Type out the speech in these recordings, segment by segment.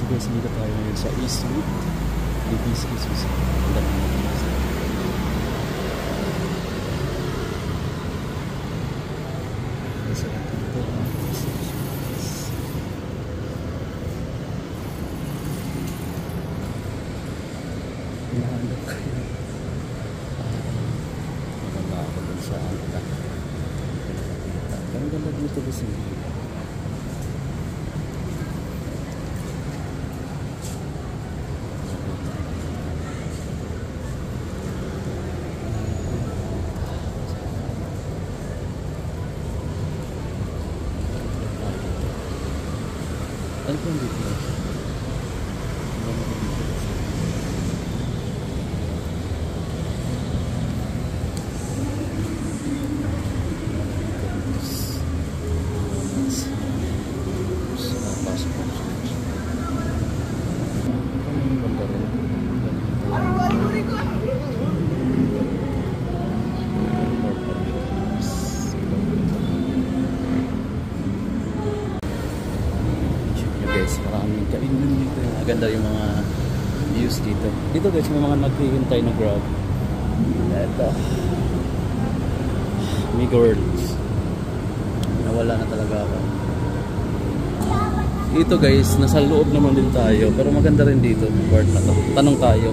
guys, dito tayo ngayon sa Eastwood. DPC Susi. Ganda naman guys. So, dito ang hinahanap kayo. Maganda ako dun sa angka. Pero ganda dito kasi. Ano po yung dito? Guys, maraming kainan dito. Maganda yung mga views dito. Dito guys, may mga naghihintay na Grab. Ito Migworlds. Nawala na talaga ako. Dito guys, nasa loob naman din tayo. Pero maganda rin dito. Part na to. Tanong tayo.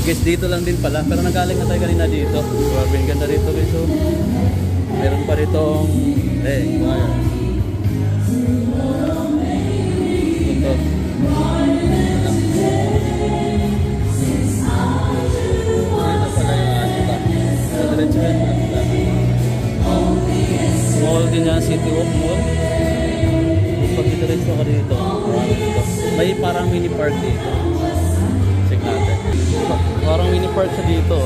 Guys, dito lang din pala. Pero nagaling na tayo kanina dito. Grabe, ganda dito guys. So, meron pa ditong mga Mall din yan, City Walk Mall. Pag diretso ka dito, may parang mini park dito. Check natin. Parang mini park siya dito.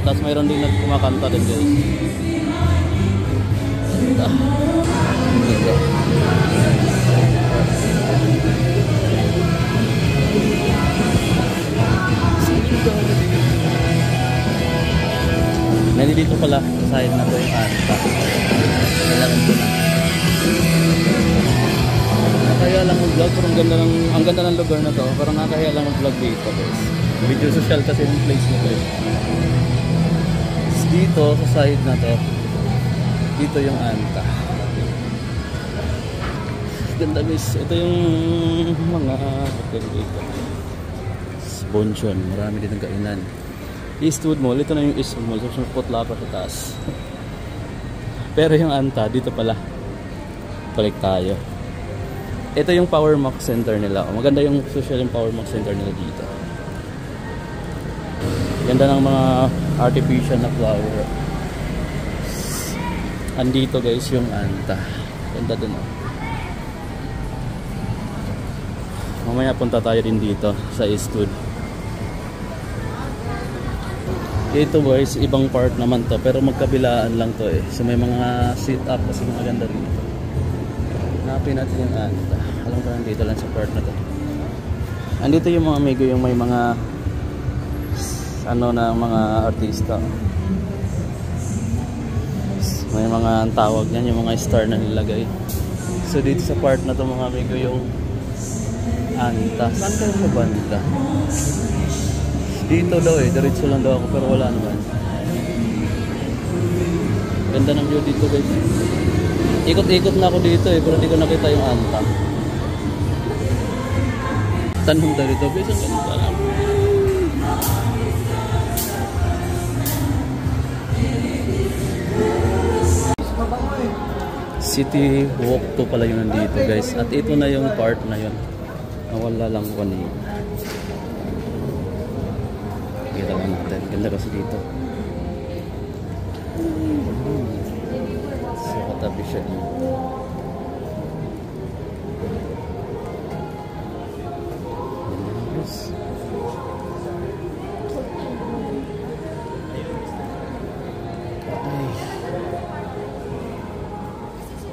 Tapos mayroon din nagkumakanta din guys. Nandito pala sa side na to yung anta. Nakaya lang mag-vlog, pero ang ganda ng lugar na to. Pero nakaya lang mag-vlog dito guys. Video social kasi yung place na to. Dito sa side na to, dito yung anta. Ganda guys. Ito yung mga hotel dito. Bonchon, marami din ng kainan. Eastwood Mall, ito na yung Eastwood Mall. So, putla pa sa taas. Pero yung anta, dito pala. Balik tayo. Ito yung Power Max Center nila. Maganda yung social yung Power Max Center nila dito. Ganda ng mga artificial na flower. Andito guys yung anta. Ganda dun oh. Mamaya punta tayo din dito sa Eastwood. Ito guys, ibang part naman to, pero magkabilaan lang to eh. So may mga sit up kasi maganda rin ito. Hanapin natin yung anta. Alam ko lang dito lang sa part na to. Andito yung mga amigo, yung may mga mga artista. May mga ang tawag niyan, yung mga star na nilagay. So dito sa part na to mga amigo yung anta. Saan kayo sa banda? Dito daw eh, diretso lang daw ako pero wala naman. Ganda ng view dito guys. Ikot-ikot na ako dito eh, pero hindi ko nakita yung anta. Tanong daw dito guys, ang ganda lang. City Walk 2 pala yun nandito guys. At ito na yung part na yun. Nawala lang ko kanina. Kita lang natin. Ganda kasi dito. So, katabi siya dito.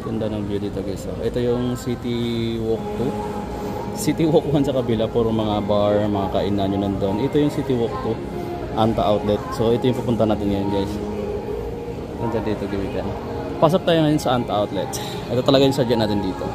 Ganda ng view dito guys. So, ito yung City Walk 2. City Walk 1 sa kabila. Puro mga bar, mga kainan yun nandun. Ito yung City Walk 2. Anta Outlet. So ito yung pupunta natin ngayon guys. Ganda dito gawin. Pasok tayo ngayon sa Anta Outlet. Ito talaga yung sadya natin dito.